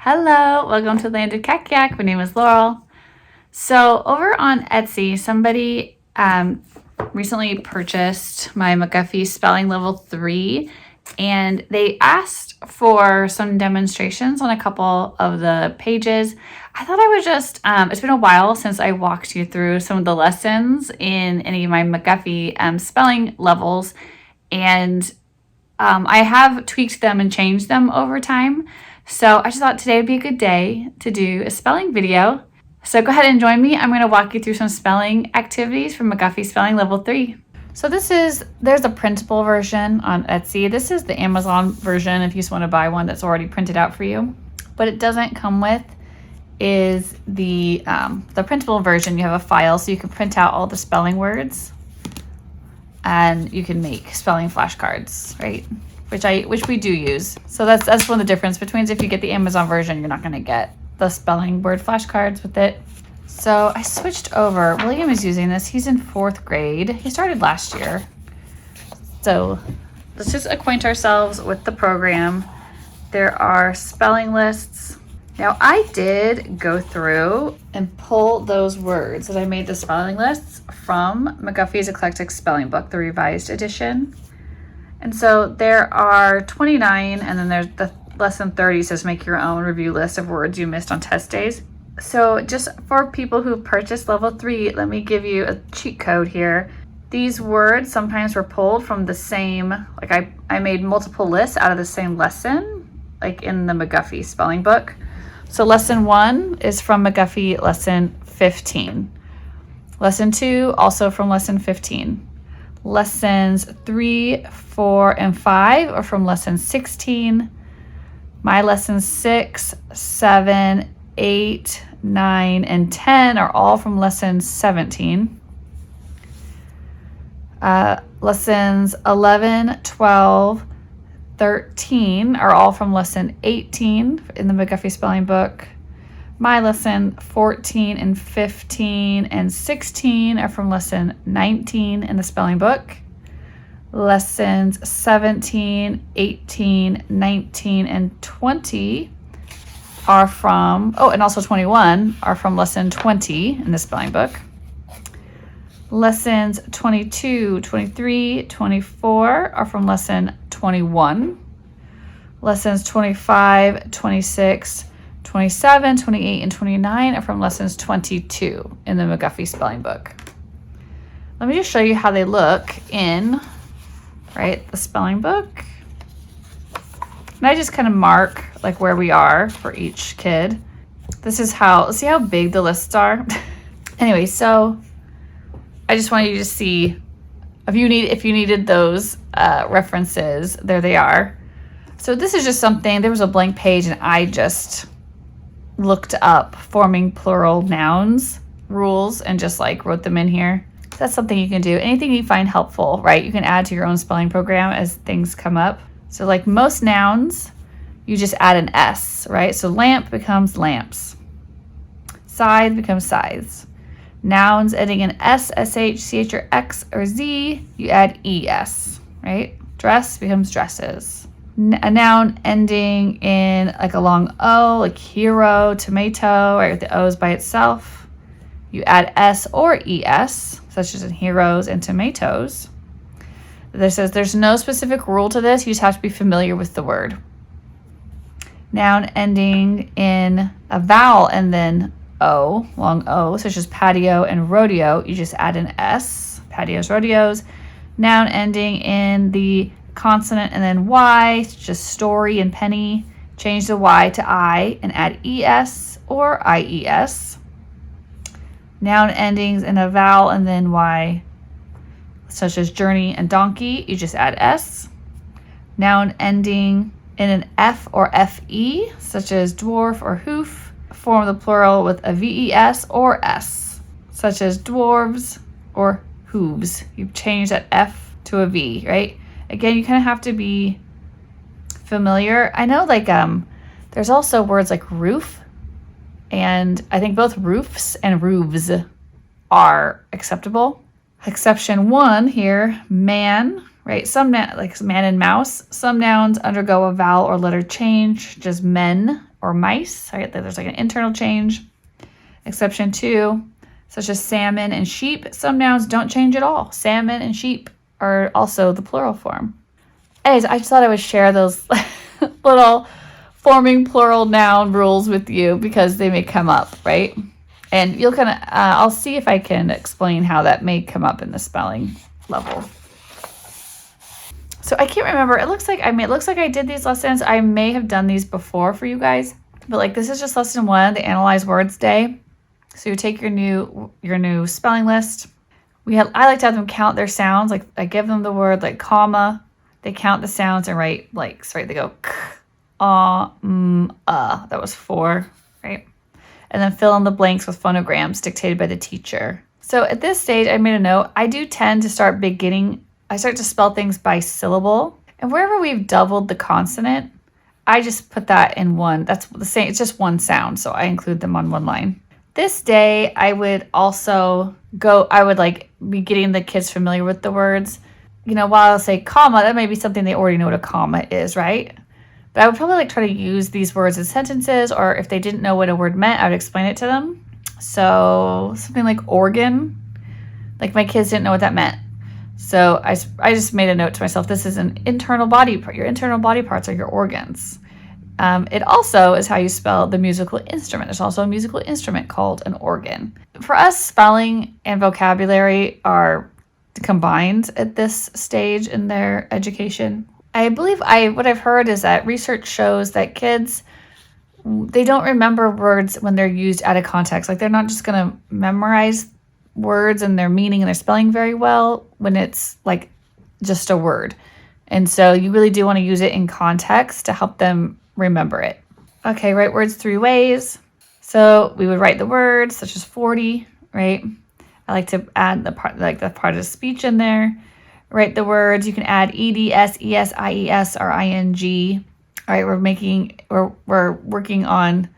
Hello, welcome to Landed Yak. My name is Laurel. So over on Etsy, somebody recently purchased my McGuffey Spelling Level 3, and they asked for some demonstrations on a couple of the pages. I thought I would just, it's been a while since I walked you through some of the lessons in any of my McGuffey spelling levels, and I have tweaked them and changed them over time. So I just thought today would be a good day to do a spelling video. So go ahead and join me. I'm going to walk you through some spelling activities from McGuffey Spelling Level 3. So there's a printable version on Etsy. This is the Amazon version if you just want to buy one that's already printed out for you. What it doesn't come with is the printable version. You have a file so you can print out all the spelling words and you can make spelling flashcards, right? Which we do use. So that's one of the difference between if you get the Amazon version, you're not going to get the spelling word flashcards with it. So I switched over. William is using this. He's in 4th grade. He started last year. So let's just acquaint ourselves with the program. There are spelling lists. Now I did go through and pull those words that I made the spelling lists from McGuffey's Eclectic Spelling Book, the revised edition. And so there are 29, and then there's the lesson 30 says make your own review list of words you missed on test days. So just for people who purchased level 3, let me give you a cheat code here. These words sometimes were pulled from the same, like I made multiple lists out of the same lesson, like in the McGuffey spelling book. So lesson 1 is from McGuffey lesson 15. Lesson 2 also from lesson 15. Lessons 3, 4, and 5 are from lesson 16. My lessons 6, 7, 8, 9, and 10 are all from lesson 17. Lessons 11, 12, 13 are all from lesson 18 in the McGuffey spelling book. My lesson 14 and 15 and 16 are from lesson 19 in the spelling book. Lessons 17, 18, 19, and 20 are from, and also 21 are from lesson 20 in the spelling book. Lessons 22, 23, 24 are from lesson 21. Lessons 25, 26, 27, 28, and 29 are from lessons 22 in the McGuffey spelling book. Let me just show you how they look in, the spelling book. And I just kind of mark like where we are for each kid. This is let's see how big the lists are. Anyway, so I just want you to see if you needed those references, there they are. So this is just something, there was a blank page and I just looked up forming plural nouns rules and just wrote them in here. So that's something you can do. Anything you find helpful, right? You can add to your own spelling program as things come up. So like most nouns, you just add an S, right? So lamp becomes lamps. Scythe becomes scythes. Nouns ending in S, SH, CH, or X, or Z, you add ES, right? Dress becomes dresses. A noun ending in a long O, like hero, tomato, right? With the O's by itself, you add S or ES, such as in heroes and tomatoes. This says there's no specific rule to this. You just have to be familiar with the word. Noun ending in a vowel and then O, long O, such as patio and rodeo, you just add an S, patios, rodeos. Noun ending in the consonant and then Y, just story and penny, change the Y to I and add ES or IES. Noun endings in a vowel and then Y, such as journey and donkey, you just add S. Noun ending in an F or FE, such as dwarf or hoof, form the plural with a VES or S, such as dwarves or hooves. You change that F to a V, right? Again, you kind of have to be familiar. I know there's also words like roof, and I think both roofs and roofs are acceptable. Exception 1 here, man, right? Like man and mouse. Some nouns undergo a vowel or letter change, just men or mice, right? There's like an internal change. Exception 2, such as salmon and sheep, some nouns don't change at all. Salmon and sheep are also the plural form. Anyways, I just thought I would share those little forming plural noun rules with you because they may come up, right? And you'll kind of, I'll see if I can explain how that may come up in the spelling level. So I can't remember. It looks like I did these lessons. I may have done these before for you guys, but like this is just lesson 1, the Analyze Words Day. So you take your new spelling list. I like to have them count their sounds. Like I give them the word like comma. They count the sounds and write blanks, right? They go k, That was 4, right? And then fill in the blanks with phonograms dictated by the teacher. So at this stage, I made a note. I do tend to start I start to spell things by syllable. And wherever we've doubled the consonant, I just put that in one. That's the same. It's just one sound. So I include them on one line. This day, I would be getting the kids familiar with the words. While I'll say comma, that may be something they already know what a comma is, right? But I would probably try to use these words as sentences, or if they didn't know what a word meant, I would explain it to them. So something like organ, like my kids didn't know what that meant. So I just made a note to myself, this is an internal body part. Your internal body parts are your organs. It also is how you spell the musical instrument. There's also a musical instrument called an organ. For us, spelling and vocabulary are combined at this stage in their education. I believe what I've heard is that research shows that kids, they don't remember words when they're used out of context. Like they're not just going to memorize words and their meaning and their spelling very well when it's like just a word. And so you really do want to use it in context to help them remember it. Okay, write words 3 ways. So we would write the words such as 40, right? I like to add the part of the speech in there. Write the words. You can add eds, es, ies, or ing. All right, we're working on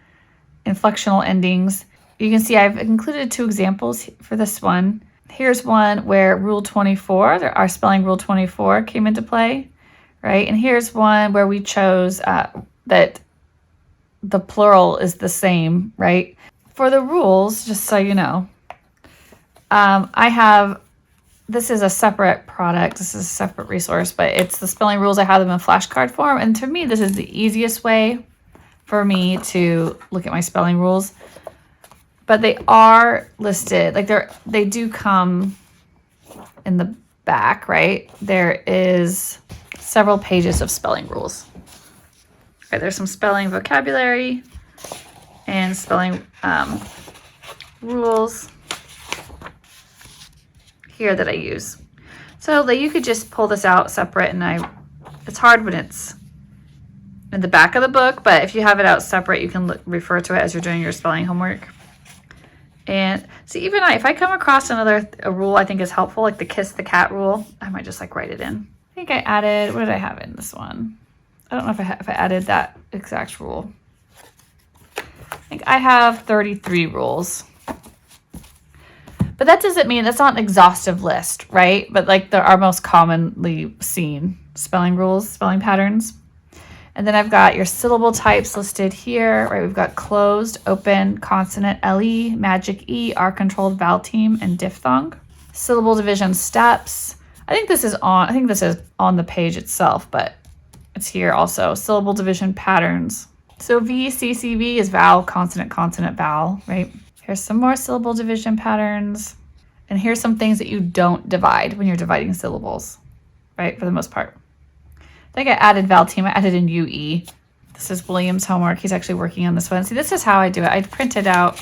inflectional endings. You can see I've included 2 examples for this one. Here's one where Rule 24, our spelling Rule 24 came into play, right? And here's one where we chose that the plural is the same, right? For the rules, just so you know, this is a separate product. This is a separate resource, but it's the spelling rules. I have them in flashcard form. And to me, this is the easiest way for me to look at my spelling rules. But they are listed, like they do come in the back, right? There is several pages of spelling rules. Okay, there's some spelling vocabulary and spelling rules here that I use. So you could just pull this out separate, and it's hard when it's in the back of the book, but if you have it out separate, you can refer to it as you're doing your spelling homework. And see, even if I come across a rule I think is helpful, like the kiss the cat rule, I might just write it in. I think I added, what did I have in this one? I don't know if I added that exact rule. I think I have 33 rules. But that doesn't mean, that's not an exhaustive list, right? But like there are most commonly seen spelling rules, spelling patterns. And then I've got your syllable types listed here, right? We've got closed, open, consonant, LE, magic E, R-controlled vowel team, and diphthong. Syllable division steps. I think this is on the page itself, but it's here also. Syllable division patterns. So VCCV is vowel, consonant, consonant, vowel, right? Here's some more syllable division patterns. And here's some things that you don't divide when you're dividing syllables, right? For the most part. I think I added vowel team. I added in UE. This is William's homework. He's actually working on this one. See, this is how I do it. I print it out.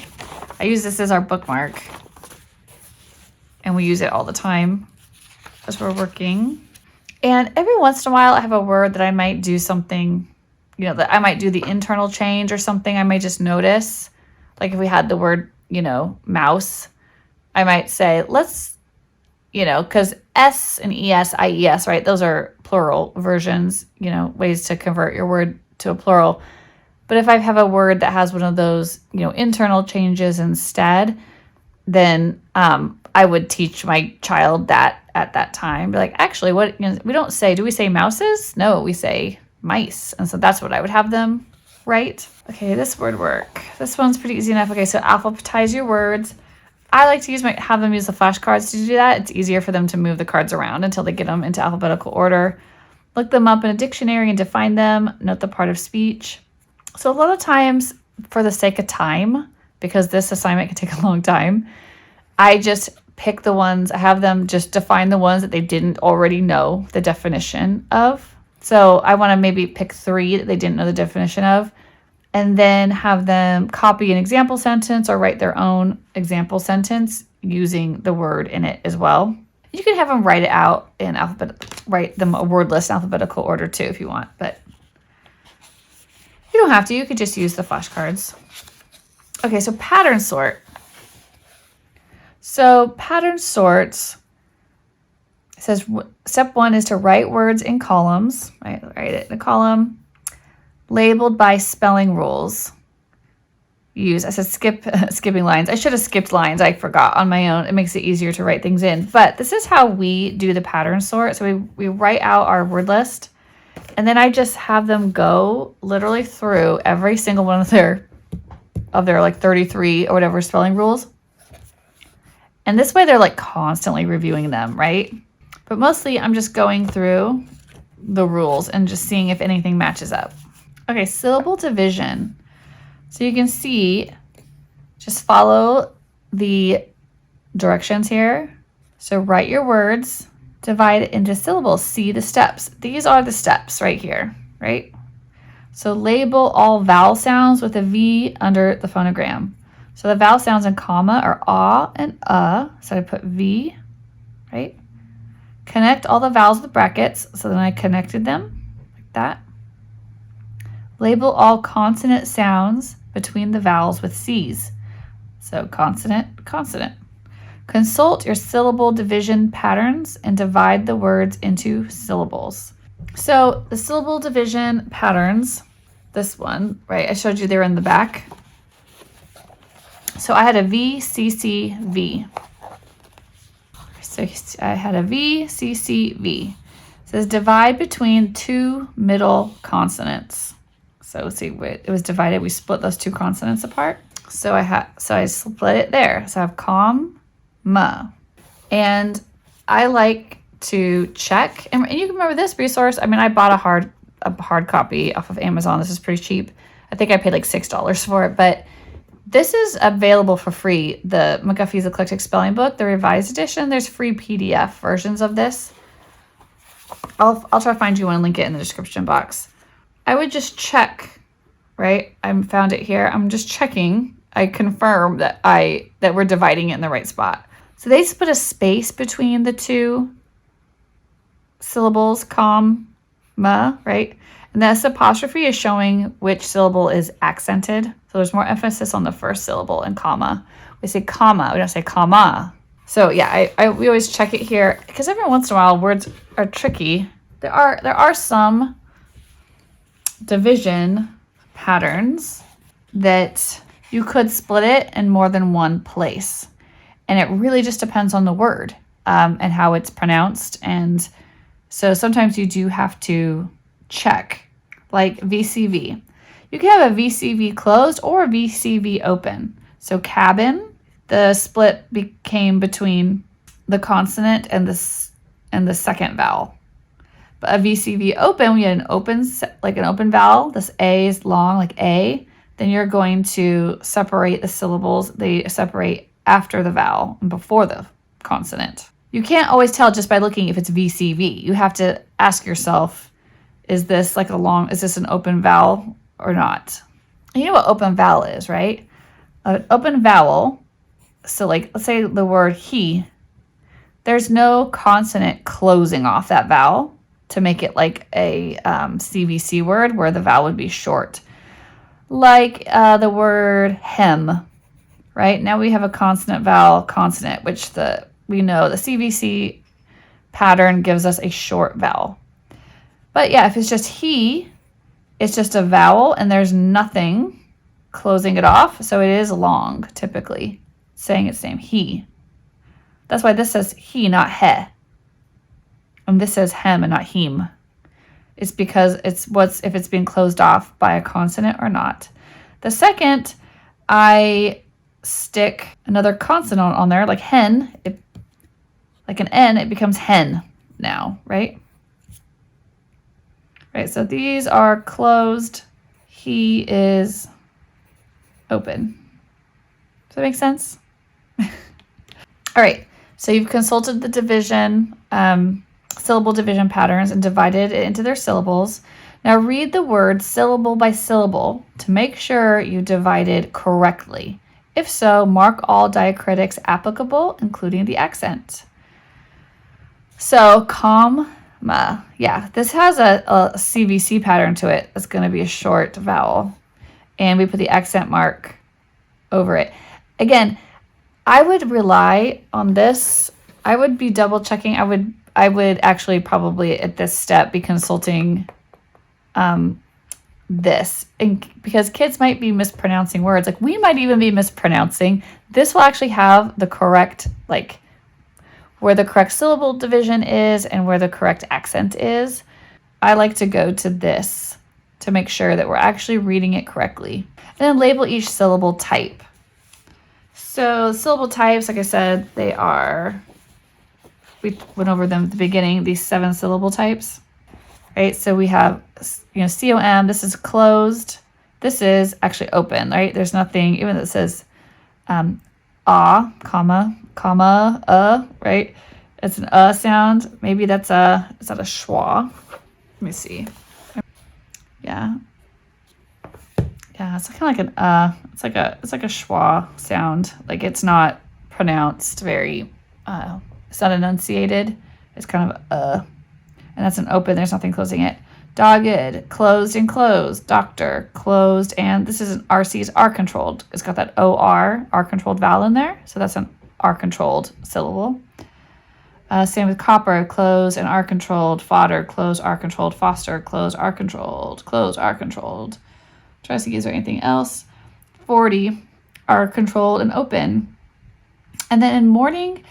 I use this as our bookmark. And we use it all the time as we're working. And every once in a while, I have a word that I might do something, that I might do the internal change or something I might just notice. Like if we had the word, mouse, I might say, let's, because S and ES, IES, right? Those are plural versions, ways to convert your word to a plural. But if I have a word that has one of those, internal changes instead, then I would teach my child that at that time. Be like, actually, we don't say, do we say mouses? No, we say mice. And so that's what I would have them right? Okay, this word work. This one's pretty easy enough. Okay, so alphabetize your words. I like to have them use the flashcards to do that. It's easier for them to move the cards around until they get them into alphabetical order. Look them up in a dictionary and define them. Note the part of speech. So a lot of times, for the sake of time, because this assignment can take a long time, I just pick the ones, I have them just define the ones that they didn't already know the definition of. So I want to maybe pick 3 that they didn't know the definition of, and then have them copy an example sentence or write their own example sentence using the word in it as well. You can have them write it out in write them a word list in alphabetical order too if you want, but you don't have to. You could just use the flashcards. Okay, so pattern sort. So pattern sorts, it says step 1 is to write words in columns, right? Write it in a column, labeled by spelling rules. I said skipping lines. I should have skipped lines. I forgot on my own. It makes it easier to write things in. But this is how we do the pattern sort. So we write out our word list, and then I just have them go literally through every single one of their like 33 or whatever spelling rules. And this way they're like constantly reviewing them, right? But mostly I'm just going through the rules and just seeing if anything matches up. Okay, syllable division. So you can see, just follow the directions here. So write your words, divide it into syllables, see the steps. These are the steps right here, right? So label all vowel sounds with a V under the phonogram. So the vowel sounds in comma are ah and so I put V, right? Connect all the vowels with brackets, so then I connected them like that. Label all consonant sounds between the vowels with C's. So consonant, consonant. Consult your syllable division patterns and divide the words into syllables. So the syllable division patterns, this one, right? I showed you they were in the back. So I had a V, C, C, V. So I had a V, C, C, V. It says divide between 2 middle consonants. So see, it was divided. We split those 2 consonants apart. So I split it there. So I have ma. And I like to check, and you can remember this resource. I mean, I bought a hard copy off of Amazon. This is pretty cheap. I think I paid like $6 for it, but this is available for free. The McGuffey's Eclectic Spelling Book, the revised edition. There's free PDF versions of this. I'll try to find you one and link it in the description box. I would just check, right? I found it here. I'm just checking. I confirm that we're dividing it in the right spot. So they just put a space between the 2 syllables, ma, right? And this apostrophe is showing which syllable is accented. So there's more emphasis on the first syllable and comma. We say comma, we don't say comma. So yeah, we always check it here because every once in a while words are tricky. There are some division patterns that you could split it in more than one place. And it really just depends on the word and how it's pronounced. And so sometimes you do have to check, like VCV. You can have a VCV closed or a VCV open. So cabin, the split became between the consonant and the second vowel. But a VCV open, we had an open vowel. This A is long, like A. Then you're going to separate the syllables. They separate after the vowel and before the consonant. You can't always tell just by looking if it's VCV. You have to ask yourself, is this an open vowel or not? You know what open vowel is, right? An open vowel, so like, let's say the word he, there's no consonant closing off that vowel to make it like a CVC word where the vowel would be short. Like the word hem, right? Now we have a consonant vowel consonant, which we know the CVC pattern gives us a short vowel. But yeah, if it's just he, it's just a vowel and there's nothing closing it off. So it is long, typically, saying its name, he. That's why this says he, not he. And this says hem and not him. it's because if it's being closed off by a consonant or not. The second, I stick another consonant on there, like hen, like an N, it becomes hen now, right? Right, so these are closed. He is open. Does that make sense? All right, so you've consulted the division, syllable division patterns and divided it into their syllables. Now read the word syllable by syllable to make sure you divided correctly. If so, mark all diacritics applicable, including the accent. So, comma, yeah, this has a CVC pattern to it. It's going to be a short vowel. And we put the accent mark over it. Again, I would rely on this. I would be double checking. I would actually probably at this step be consulting this, and because kids might be mispronouncing words. Like we might even be mispronouncing. This will actually have the correct, like where the correct syllable division is and where the correct accent is. I like to go to this to make sure that we're actually reading it correctly. And then label each syllable type. So syllable types, like I said, we went over them at the beginning, these 7 syllable types, right? So we have, COM, this is closed. This is actually open, right? There's nothing, even though it says comma, right? It's an sound. Maybe is that a schwa? Let me see. Yeah. Yeah, it's kind of like an it's like a schwa sound. Like it's not pronounced very it's not enunciated. It's kind of and that's an open, there's nothing closing it. Dogged, closed and closed. Doctor, closed, and this is an RC's R controlled. It's got that OR, R controlled vowel in there. So that's an R controlled syllable. Same with copper, closed and R controlled. Fodder, closed, R controlled. Foster, closed, R controlled. Closed, R controlled. Try to see, is there anything else? 40 are controlled and open. And then in morning,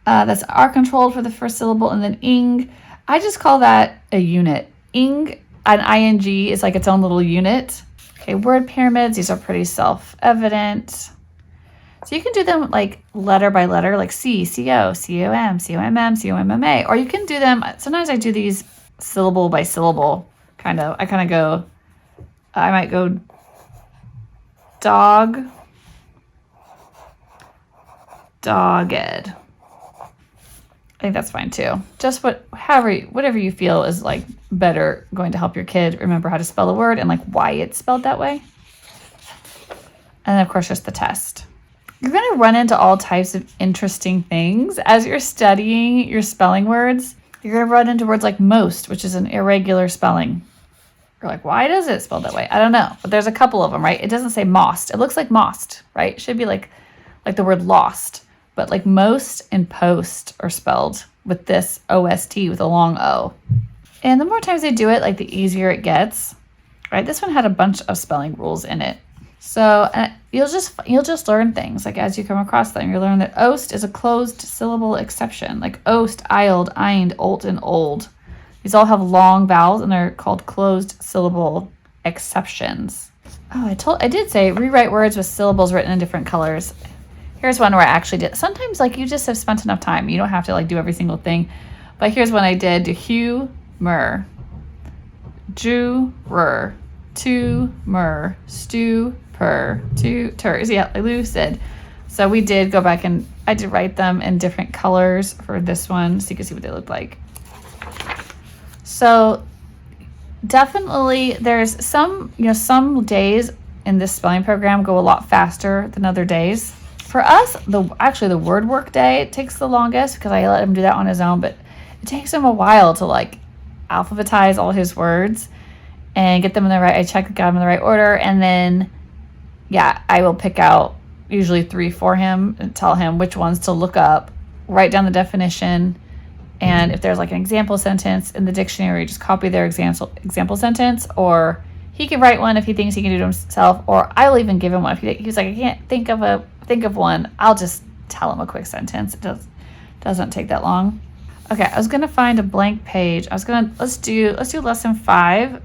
that's R controlled for the first syllable, and then ing. I just call that a unit. Ing, an ing is like its own little unit. Okay, word pyramids, these are pretty self-evident. So you can do them like letter by letter, like C, CO, COM, COMM, COMMA, or you can do them, sometimes I do these syllable by syllable, I might go dog, dogged. I think that's fine too. Just whatever you feel is like better going to help your kid remember how to spell a word and like why it's spelled that way. And then of course just the test. You're going to run into all types of interesting things as you're studying your spelling words. You're going to run into words like most, which is an irregular spelling. You're like, why does it spell that way? I don't know, but there's a couple of them, right? It doesn't say most. It looks like most, right? It should be like the word lost. But like most and post are spelled with this OST with a long O. And the more times they do it, like the easier it gets, right? This one had a bunch of spelling rules in it. So you'll just learn things like as you come across them. You'll learn that ost is a closed syllable exception, like ost, ild, eind, olt, and old. These all have long vowels and they're called closed syllable exceptions. Oh, I did say rewrite words with syllables written in different colors. Here's one where I actually did. Sometimes like you just have spent enough time. You don't have to like do every single thing. But here's one I did. Humor, juror, tumor, stupor, tutors. Yeah, lucid. So we did go back and I did write them in different colors for this one so you can see what they look like. So definitely there's some days in this spelling program go a lot faster than other days. For us, the word work day, it takes the longest because I let him do that on his own, but it takes him a while to like alphabetize all his words and get them in the right, I got them in the right order. And then, I will pick out usually 3 for him and tell him which ones to look up, write down the definition. And if there's like an example sentence in the dictionary, just copy their example sentence, or he can write one if he thinks he can do it himself, or I will even give him one. If he's like, I can't think of one, I'll just tell him a quick sentence. It doesn't take that long. Okay, I was gonna find a blank page. Let's do lesson 5.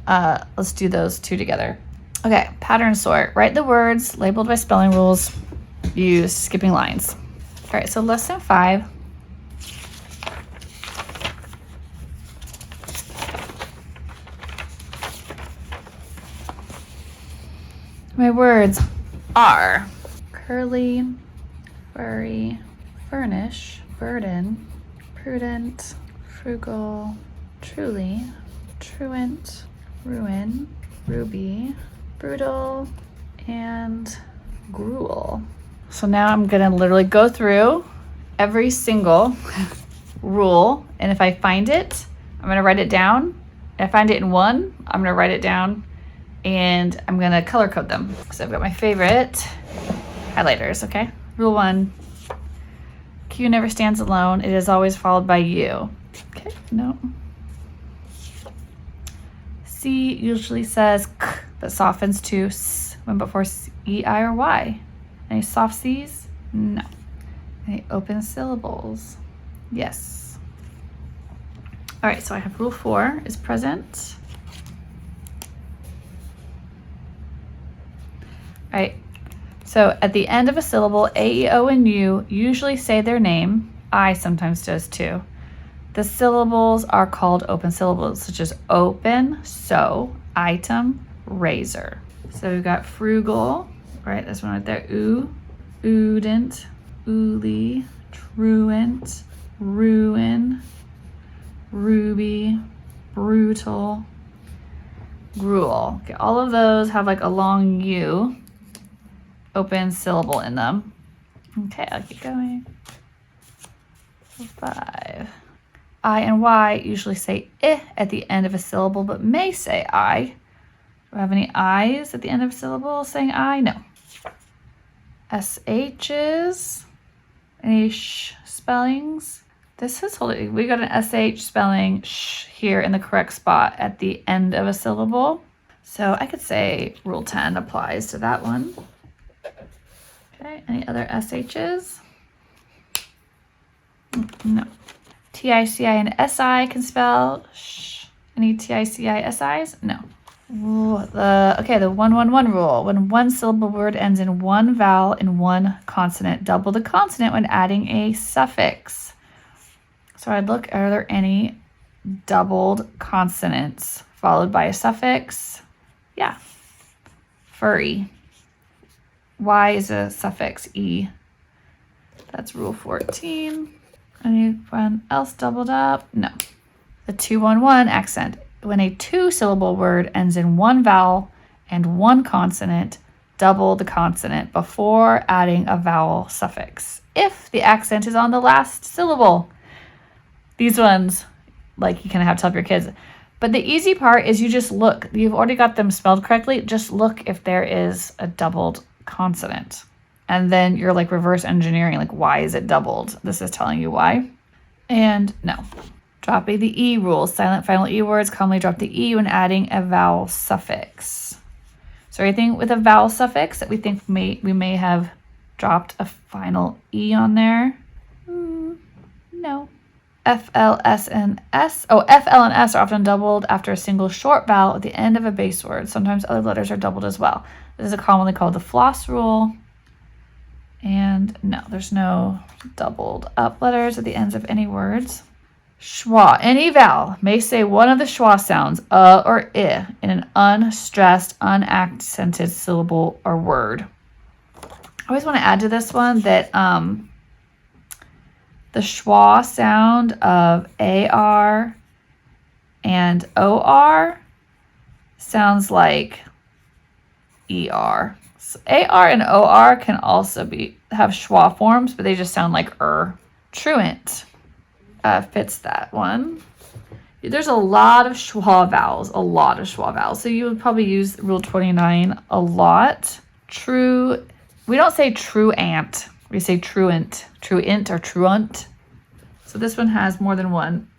Let's do those two together. Okay, pattern sort. Write the words labeled by spelling rules. Use skipping lines. All right, so lesson 5. My words are curly, furry, furnish, burden, prudent, frugal, truly, truant, ruin, ruby, brutal, and gruel. So now I'm gonna literally go through every single rule, and if I find it, I'm gonna write it down. If I find it in one, I'm gonna write it down, and I'm gonna color code them. So I've got my favorite highlighters, okay? Rule 1, Q never stands alone. It is always followed by U. Okay, no. C usually says K, but softens to S when before E, I, or Y. Any soft C's? No. Any open syllables? Yes. All right, so I have rule 4 is present. All right, so at the end of a syllable, A, E, O, and U usually say their name. I sometimes does too. The syllables are called open syllables, such as open, so, item, razor. So we've got frugal, right? This one right there. Ooh, oodent, ooly, truant, ruin, ruby, brutal, gruel. Okay, all of those have like a long U open syllable in them. Okay, I'll keep going. 5. I and Y usually say I at the end of a syllable, but may say I. Do I have any I's at the end of a syllable saying I? No. SH's, any sh spellings? This is holding. We got an SH spelling sh here in the correct spot at the end of a syllable. So I could say rule 10 applies to that one. Okay, any other SH's? No. TICI and SI can spell sh. Any TICI SIs? No. Ooh, the 111 rule. When one syllable word ends in one vowel and one consonant, double the consonant when adding a suffix. So I'd look, are there any doubled consonants followed by a suffix? Yeah. Furry. Y is a suffix, E. That's rule 14. Anyone else doubled up? No. The 211 accent. When a 2-syllable word ends in one vowel and one consonant, double the consonant before adding a vowel suffix, if the accent is on the last syllable. These ones, like, you can have to help your kids. But the easy part is you just look. You've already got them spelled correctly. Just look if there is a doubled consonant. And then you're like reverse engineering, like, why is it doubled? This is telling you why. And no. Dropping the E rule. Silent final E words commonly drop the E when adding a vowel suffix. So anything with a vowel suffix that we think we may have dropped a final E on there? No. F, L, S, and S. Oh, F, L, and S are often doubled after a single short vowel at the end of a base word. Sometimes other letters are doubled as well. This is commonly called the floss rule. And no, there's no doubled up letters at the ends of any words. Schwa. Any vowel may say one of the schwa sounds, or I, in an unstressed, unaccented syllable or word. I always want to add to this one that the schwa sound of AR and OR sounds like ER. So AR and OR can also have schwa forms, but they just sound like Truant fits that one. There's a lot of schwa vowels, So you would probably use rule 29 a lot. True, we don't say truant. We say truant or truant. So this one has more than one,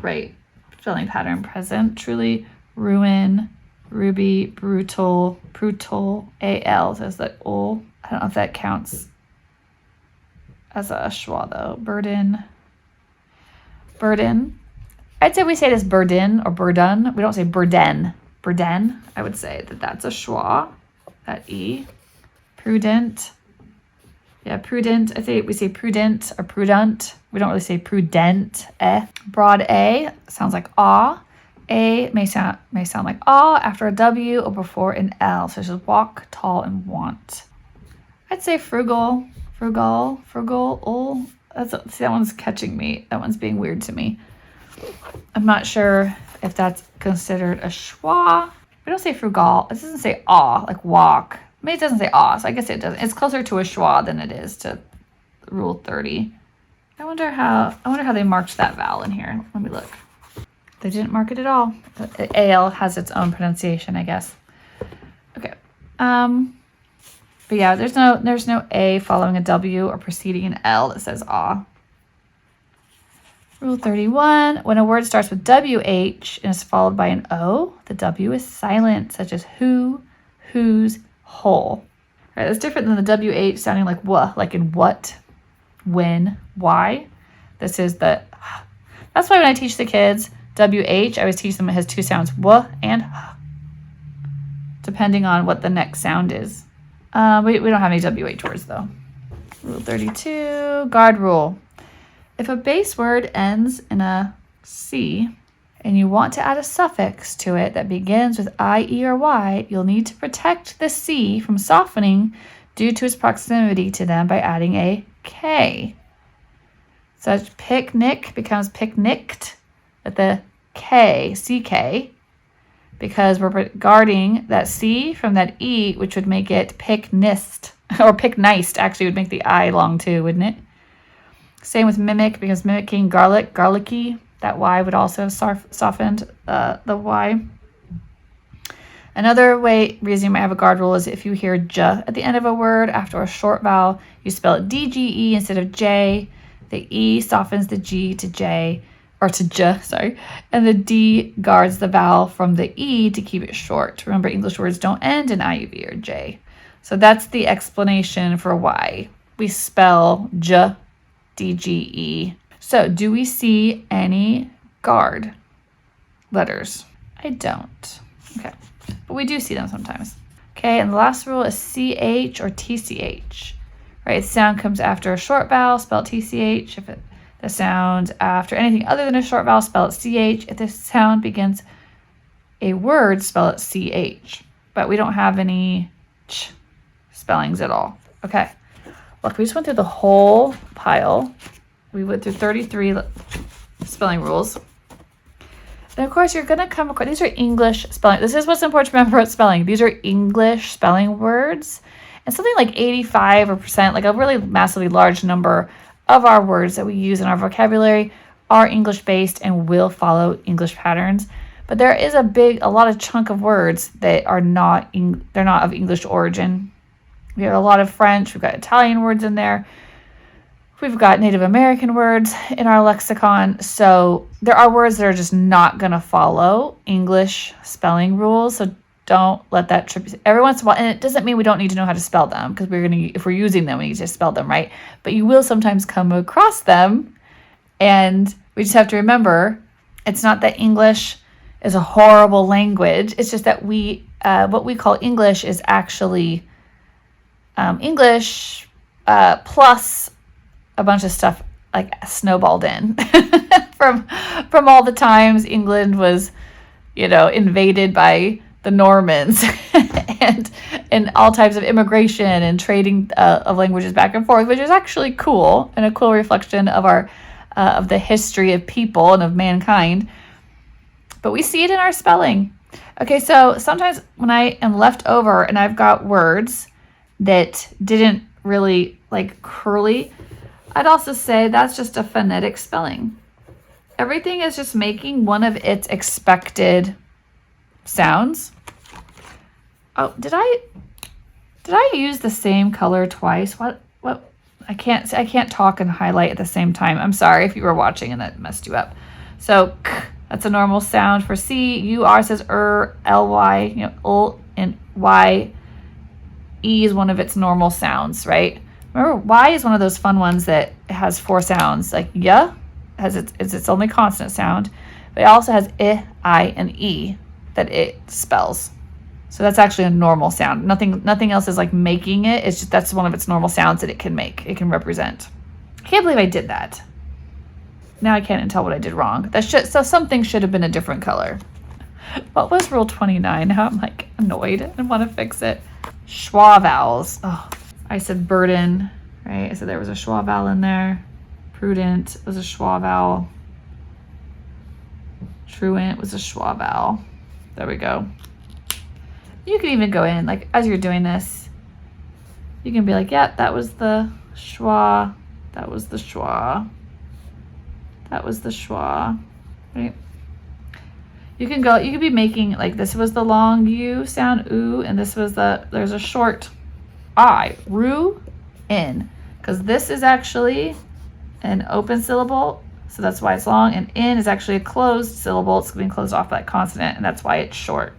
right, spelling pattern present. Truly, ruin, ruby, brutal, AL. So it's like ol. I don't know if that counts as a schwa though. Burden, burden. I'd say we say this burden or burden. We don't say burden. Burden. I would say that that's a schwa. That E. Prudent. Yeah, prudent. I think we say prudent or prudent. We don't really say prudent. Broad A sounds like ah. A may sound like ah after a W or before an L, such as walk, tall, and want. I'd say frugal. See, that one's catching me. That one's being weird to me. I'm not sure if that's considered a schwa. We don't say frugal. It doesn't say ah, like walk. Maybe it doesn't say ah, so I guess it doesn't. It's closer to a schwa than it is to Rule 30. I wonder how they marked that vowel in here. Let me look. They didn't mark it at all. The AL has its own pronunciation, I guess. Okay. But yeah, there's no A following a W or preceding an L that says ah. Rule 31, when a word starts with WH and is followed by an O, the W is silent, such as who, whose, whole. Right, that's different than the WH sounding like wha, like in what, when, why. This is the, that's why when I teach the kids WH, I always teach them it has two sounds, wha and h, depending on what the next sound is. We don't have any WH words though. Rule 32, guard rule. If a base word ends in a C and you want to add a suffix to it that begins with I, E, or Y, you'll need to protect the C from softening due to its proximity to them by adding a K. Such picnic becomes picnicked with the K, CK, because we're guarding that C from that E, which would make it picknist, or pickniced actually would make the I long too, wouldn't it? Same with mimic, because mimicking garlic, garlicky, that Y would also have softened the Y. Another reason you might have a guard rule is if you hear J at the end of a word after a short vowel, you spell it DGE instead of J. The E softens the G to J, or to J, sorry, and the D guards the vowel from the E to keep it short. Remember, English words don't end in IUV or J. So that's the explanation for why we spell J, DGE. So do we see any guard letters? I don't. Okay, but we do see them sometimes. Okay, and the last rule is CH or TCH. Right, sound comes after a short vowel, spell it TCH. If the sound after anything other than a short vowel, spell it CH. If the sound begins a word, spell it CH. But we don't have any ch spellings at all. Okay, look, we just went through the whole pile. We went through 33 spelling rules. And of course, you're going to come across, these are English spelling. This is what's important to remember about spelling. These are English spelling words. And something like 85%, like a really massively large number of our words that we use in our vocabulary are English-based and will follow English patterns. But there is a lot of chunk of words that are they're not of English origin. We have a lot of French, we've got Italian words in there. We've got Native American words in our lexicon. So there are words that are just not going to follow English spelling rules. So don't let that trip you. Every once in a while, and it doesn't mean we don't need to know how to spell them, because if we're using them, we need to spell them right. But you will sometimes come across them, and we just have to remember, it's not that English is a horrible language. It's just that what we call English is actually English plus a bunch of stuff like snowballed in from all the times England was, invaded by the Normans and all types of immigration and trading of languages back and forth, which is actually cool and a cool reflection of of the history of people and of mankind. But we see it in our spelling. Okay, so sometimes when I am left over and I've got words that didn't really like curly, I'd also say that's just a phonetic spelling. Everything is just making one of its expected sounds. Oh, did I use the same color twice? What? I can't talk and highlight at the same time. I'm sorry if you were watching and that messed you up. So k, that's a normal sound for C. UR says ly, and Y. E is one of its normal sounds, right? Remember, Y is one of those fun ones that has 4 sounds, like yeah, is its only consonant sound, but it also has I, and E that it spells. So that's actually a normal sound. Nothing else is like making it. It's just that's one of its normal sounds that it can make. It can represent. I can't believe I did that. Now I can't tell what I did wrong. So something should have been a different color. What was rule 29? Now I'm like annoyed and want to fix it. Schwa vowels. Oh, I said burden, right? I said there was a schwa vowel in there. Prudent was a schwa vowel. Truant was a schwa vowel. There we go. You can even go in, like, as you're doing this, you can be like, yeah, that was the schwa, that was the schwa, that was the schwa, right? You could be making, like, this was the long U sound, oo, and this was there's a short I, ru, in, because this is actually an open syllable, so that's why it's long, and in is actually a closed syllable. It's being closed off by that consonant, and that's why it's short.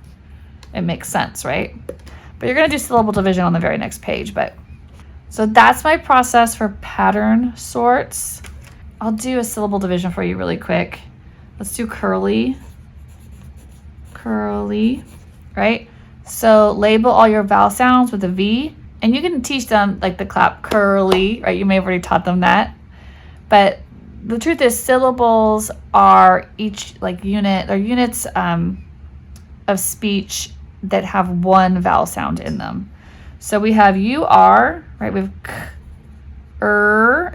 It makes sense, right? But you're going to do syllable division on the very next page. So that's my process for pattern sorts. I'll do a syllable division for you really quick. Let's do curly. Curly, right? So label all your vowel sounds with a V, and you can teach them like the clap curly, right? You may have already taught them that. But the truth is syllables are each like unit, they're units of speech that have one vowel sound in them. So we have UR, right? We have K,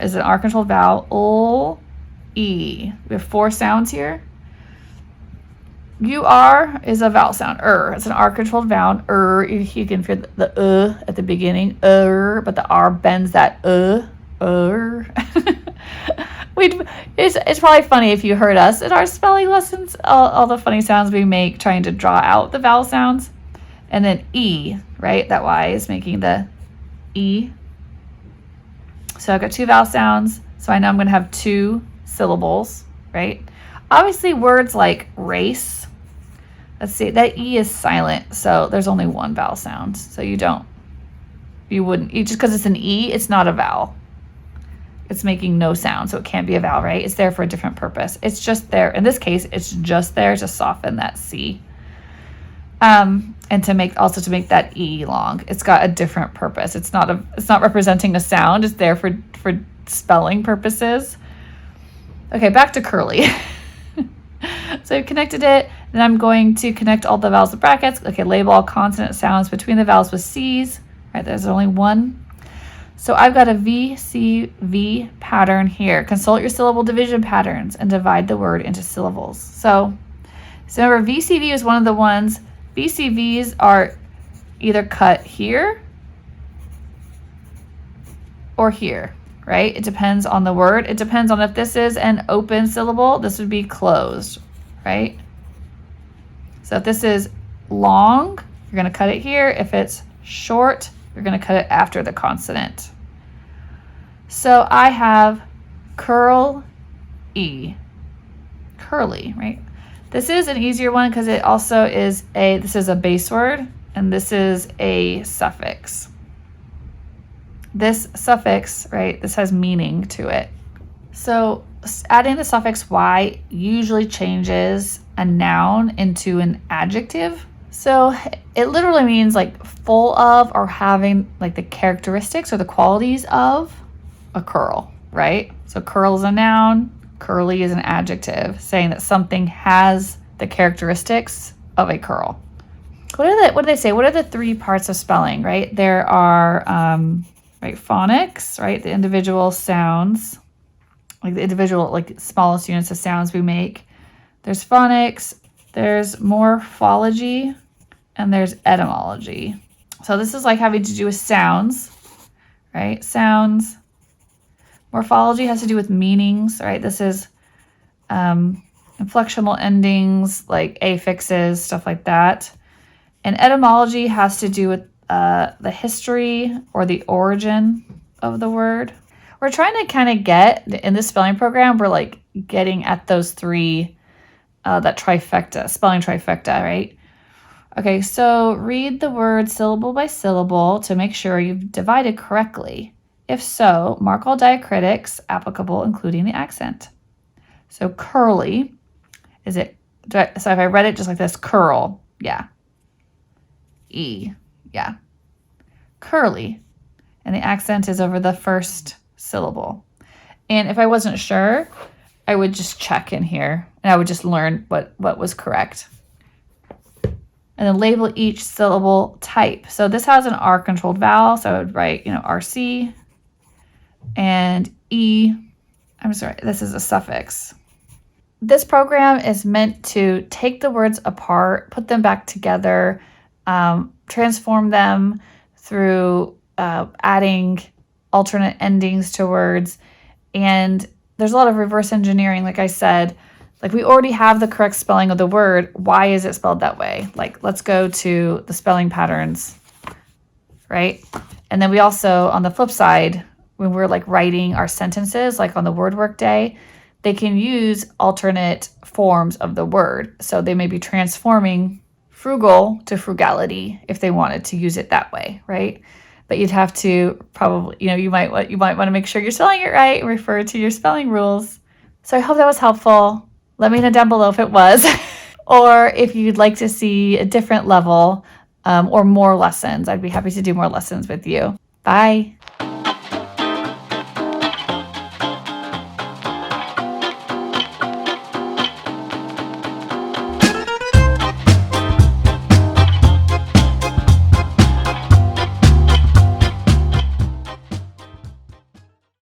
is an R controlled vowel, E. We have 4 sounds here. UR is a vowel sound, it's an R controlled vowel, you can feel the at the beginning, but the R bends that It's probably funny if you heard us in our spelling lessons, all the funny sounds we make trying to draw out the vowel sounds. And then E, right? That Y is making the E. So I've got 2 vowel sounds. So I know I'm going to have 2 syllables, right? Obviously, words like race, let's see, that E is silent. So there's only 1 vowel sound. So just because it's an E, it's not a vowel. It's making no sound, so it can't be a vowel, right? It's there for a different purpose. It's just there. In this case, it's just there to soften that C. And to make that E long. It's got a different purpose. It's not representing a sound. It's there for spelling purposes. Okay, back to curly. So I've connected it, then I'm going to connect all the vowels with brackets. Okay, label all consonant sounds between the vowels with C's. Right, there's only 1. So I've got a VCV pattern here. Consult your syllable division patterns and divide the word into syllables. So remember, VCV is one of the ones. VCVs are either cut here or here, right? It depends on the word. It depends on if this is an open syllable, this would be closed, right? So if this is long, you're going to cut it here. If it's short, you're going to cut it after the consonant. So I have curl E, curly, right? This is an easier one because it also is this is a base word and this is a suffix. This suffix, right, this has meaning to it. So adding the suffix Y usually changes a noun into an adjective. So it literally means like full of or having like the characteristics or the qualities of a curl, right? So curl is a noun, curly is an adjective, saying that something has the characteristics of a curl. What do they say? What are the 3 parts of spelling, right? There are right, phonics, right? The individual sounds, like the individual, like smallest units of sounds we make. There's phonics, there's morphology, and there's etymology. So this is like having to do with sounds, right? Sounds. Morphology has to do with meanings, right? This is inflectional endings, like affixes, stuff like that. And etymology has to do with the history or the origin of the word. We're trying to kind of get, in this spelling program, we're like getting at those 3, that trifecta, spelling trifecta, right? Okay, so read the word syllable by syllable to make sure you've divided correctly. If so, mark all diacritics applicable, including the accent. So curly, so if I read it just like this, curl, yeah. E, yeah. Curly. And the accent is over the first syllable. And if I wasn't sure, I would just check in here and I would just learn what was correct. And then label each syllable type. So this has an R controlled vowel, so I would write, RC. And E, I'm sorry, this is a suffix. This program is meant to take the words apart, put them back together, transform them through adding alternate endings to words. And there's a lot of reverse engineering, like I said. Like we already have the correct spelling of the word. Why is it spelled that way? Like let's go to the spelling patterns, right? And then we also, on the flip side, when we're like writing our sentences, like on the word work day, they can use alternate forms of the word. So they may be transforming frugal to frugality if they wanted to use it that way, right? But you'd have to probably, you might want to make sure you're spelling it right and refer to your spelling rules. So I hope that was helpful. Let me know down below if it was, or if you'd like to see a different level or more lessons. I'd be happy to do more lessons with you. Bye.